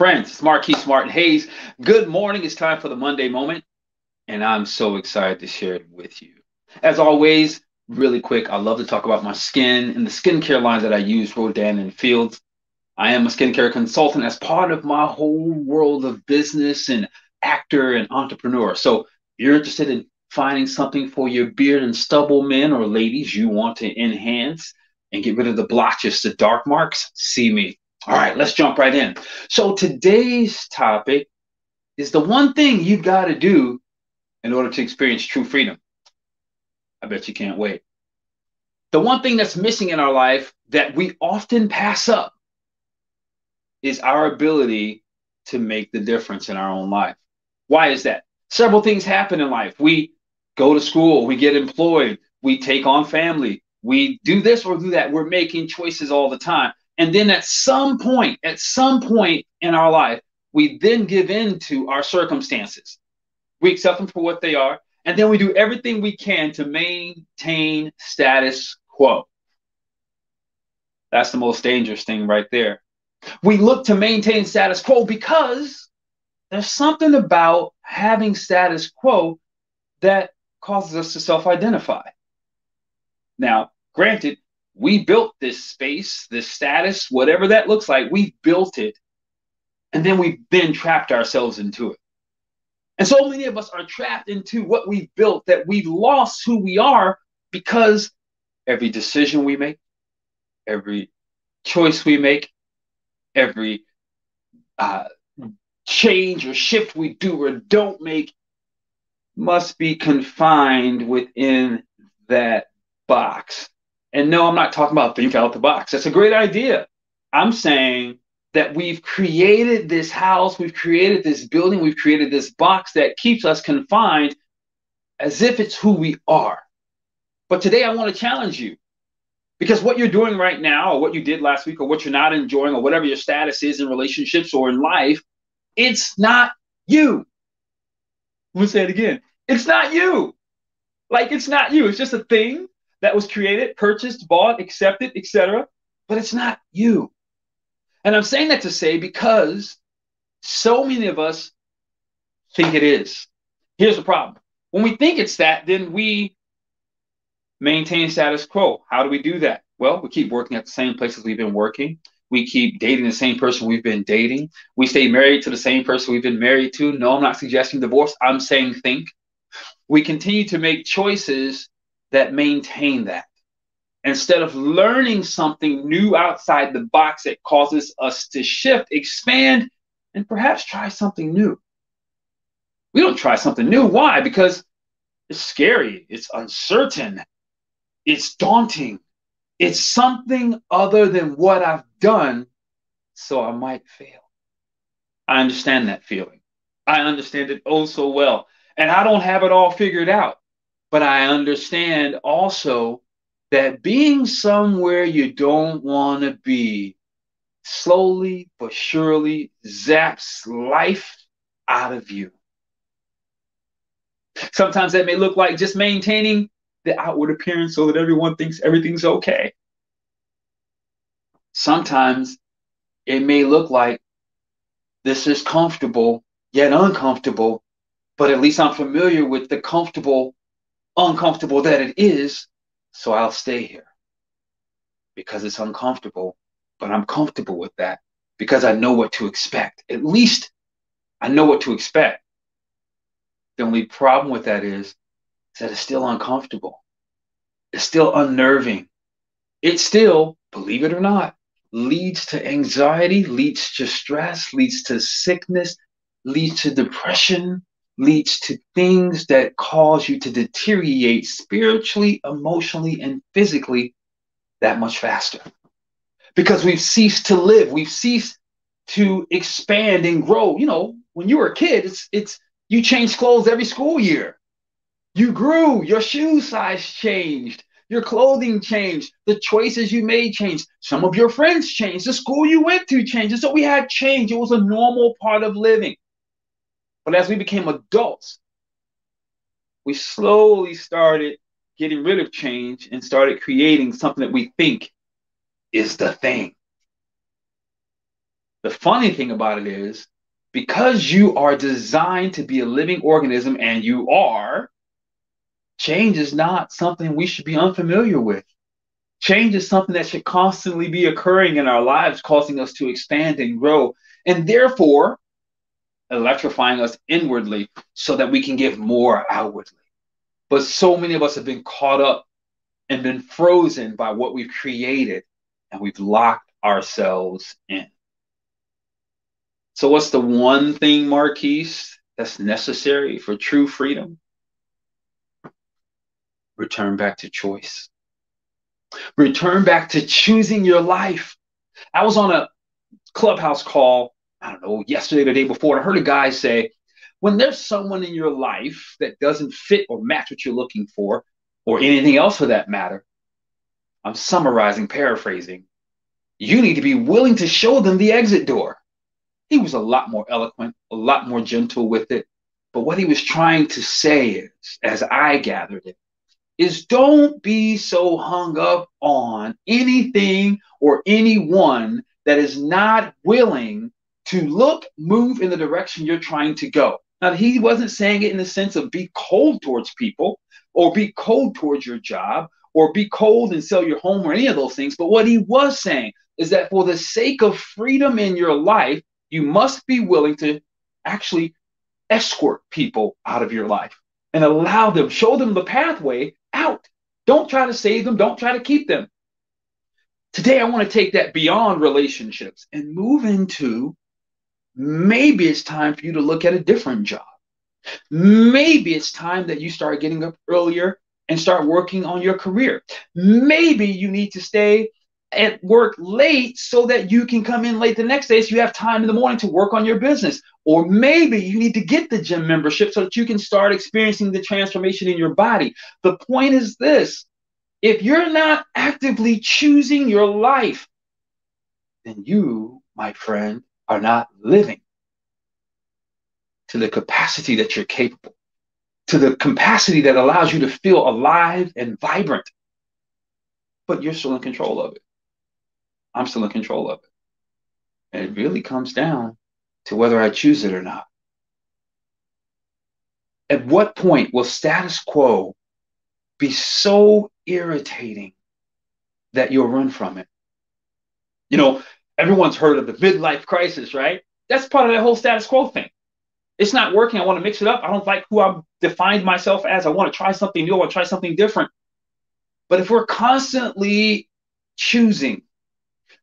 Friends, it's Marquise Martin Hayes. Good morning. It's time for the Monday Moment, and I'm so excited to share it with you. As always, really quick, I love to talk about my skin and the skincare lines that I use, Rodan and Fields. I am a skincare consultant as part of my whole world of business and actor and entrepreneur. So if you're interested in finding something for your beard and stubble men or ladies you want to enhance and get rid of the blotches, the dark marks, see me. All right, let's jump right in. So today's topic is the one thing you've got to do in order to experience true freedom. I bet you can't wait. The one thing that's missing in our life that we often pass up is our ability to make the difference in our own life. Why is that? Several things happen in life. We go to school, we get employed, we take on family, we do this or do that. We're making choices all the time. And then at some point in our life, we then give in to our circumstances. We accept them for what they are, and then we do everything we can to maintain status quo. That's the most dangerous thing right there. We look to maintain status quo because there's something about having status quo that causes us to self-identify. Now, granted, we built this space, this status, whatever that looks like, we built it, and then we've then trapped ourselves into it. And so many of us are trapped into what we built that we lost who we are because every decision we make, every choice we make, every change or shift we do or don't make must be confined within that box. And no, I'm not talking about think out the box. That's a great idea. I'm saying that we've created this house, we've created this building, we've created this box that keeps us confined as if it's who we are. But today I want to challenge you, because what you're doing right now, or what you did last week, or what you're not enjoying, or whatever your status is in relationships or in life, it's not you. I'm going to say it again. It's not you. Like, it's not you. It's just a thing that was created, purchased, bought, accepted, etc. But it's not you. And I'm saying that to say because so many of us think it is. Here's the problem. When we think it's that, then we maintain status quo. How do we do that? Well, we keep working at the same places we've been working. We keep dating the same person we've been dating. We stay married to the same person we've been married to. No, I'm not suggesting divorce. I'm saying think. We continue to make choices that maintain that, instead of learning something new outside the box that causes us to shift, expand, and perhaps try something new. We don't try something new. Why? Because it's scary. It's uncertain. It's daunting. It's something other than what I've done, so I might fail. I understand that feeling. I understand it oh so well. And I don't have it all figured out. But I understand also that being somewhere you don't want to be slowly but surely zaps life out of you. Sometimes that may look like just maintaining the outward appearance so that everyone thinks everything's okay. Sometimes it may look like this is comfortable yet uncomfortable, but at least I'm familiar with the comfortable, uncomfortable that it is, so I'll stay here because it's uncomfortable, but I'm comfortable with that because I know what to expect. At least I know what to expect. The only problem with that is that it's still uncomfortable. It's still unnerving. It still, believe it or not, leads to anxiety, leads to stress, leads to sickness, leads to depression, leads to things that cause you to deteriorate spiritually, emotionally, and physically that much faster. Because we've ceased to live. We've ceased to expand and grow. You know, when you were a kid, it's you changed clothes every school year. You grew, your shoe size changed, your clothing changed, the choices you made changed. Some of your friends changed, the school you went to changed. And so we had change. It was a normal part of living. But as we became adults, we slowly started getting rid of change and started creating something that we think is the thing. The funny thing about it is, because you are designed to be a living organism, and you are, change is not something we should be unfamiliar with. Change is something that should constantly be occurring in our lives, causing us to expand and grow, and therefore electrifying us inwardly so that we can give more outwardly. But so many of us have been caught up and been frozen by what we've created, and we've locked ourselves in. So, what's the one thing, Marquise, that's necessary for true freedom? Return back to choice. Return back to choosing your life. I was on a Clubhouse call, I don't know, yesterday or the day before, and I heard a guy say, when there's someone in your life that doesn't fit or match what you're looking for, or anything else for that matter, I'm summarizing, paraphrasing, you need to be willing to show them the exit door. He was a lot more eloquent, a lot more gentle with it. But what he was trying to say is, as I gathered it, is don't be so hung up on anything or anyone that is not willing to look, move in the direction you're trying to go. Now, he wasn't saying it in the sense of be cold towards people or be cold towards your job or be cold and sell your home or any of those things. But what he was saying is that for the sake of freedom in your life, you must be willing to actually escort people out of your life and allow them, show them the pathway out. Don't try to save them. Don't try to keep them. Today, I want to take that beyond relationships and move into maybe it's time for you to look at a different job. Maybe it's time that you start getting up earlier and start working on your career. Maybe you need to stay at work late so that you can come in late the next day so you have time in the morning to work on your business. Or maybe you need to get the gym membership so that you can start experiencing the transformation in your body. The point is this: if you're not actively choosing your life, then you, my friend, are not living to the capacity that you're capable, to the capacity that allows you to feel alive and vibrant. But you're still in control of it. I'm still in control of it. And it really comes down to whether I choose it or not. At what point will status quo be so irritating that you'll run from it? You know, everyone's heard of the midlife crisis, right? That's part of that whole status quo thing. It's not working. I want to mix it up. I don't like who I've defined myself as. I want to try something new. I want to try something different. But if we're constantly choosing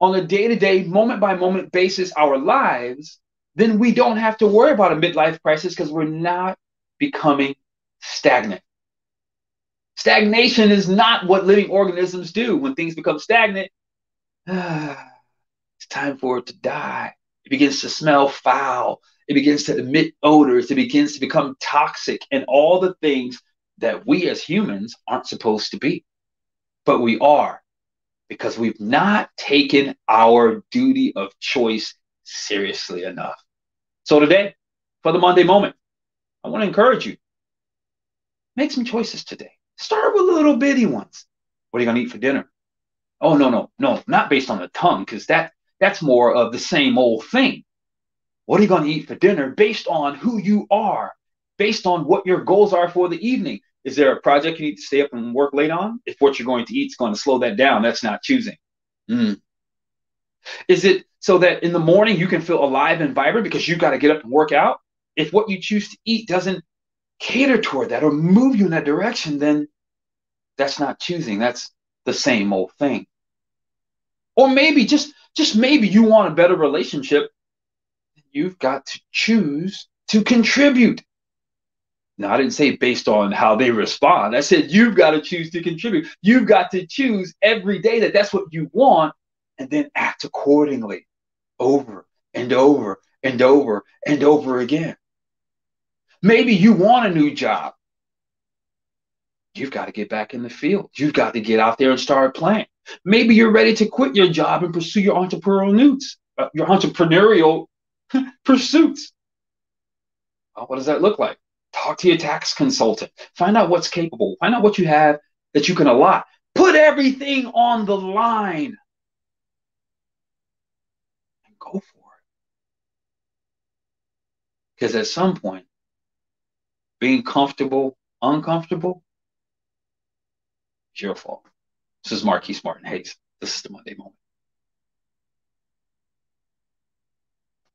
on a day-to-day, moment-by-moment basis our lives, then we don't have to worry about a midlife crisis because we're not becoming stagnant. Stagnation is not what living organisms do. When things become stagnant, it's time for it to die. It begins to smell foul. It begins to emit odors. It begins to become toxic and all the things that we as humans aren't supposed to be. But we are, because we've not taken our duty of choice seriously enough. So today, for the Monday moment, I want to encourage you. Make some choices today. Start with little bitty ones. What are you going to eat for dinner? Oh, no, not based on the tongue, because that's more of the same old thing. What are you going to eat for dinner based on who you are, based on what your goals are for the evening? Is there a project you need to stay up and work late on? If what you're going to eat is going to slow that down, that's not choosing. Is it so that in the morning you can feel alive and vibrant because you've got to get up and work out? If what you choose to eat doesn't cater toward that or move you in that direction, then that's not choosing. That's the same old thing. Or maybe, just maybe you want a better relationship. You've got to choose to contribute. Now, I didn't say based on how they respond. I said you've got to choose to contribute. You've got to choose every day that that's what you want and then act accordingly over and over and over and over again. Maybe you want a new job. You've got to get back in the field. You've got to get out there and start playing. Maybe you're ready to quit your job and pursue your entrepreneurial pursuits. Well, what does that look like? Talk to your tax consultant. Find out what's capable. Find out what you have that you can allot. Put everything on the line and go for it. Because at some point, being comfortable, uncomfortable, it's your fault. This is Marquise Martin Hayes. This is the Monday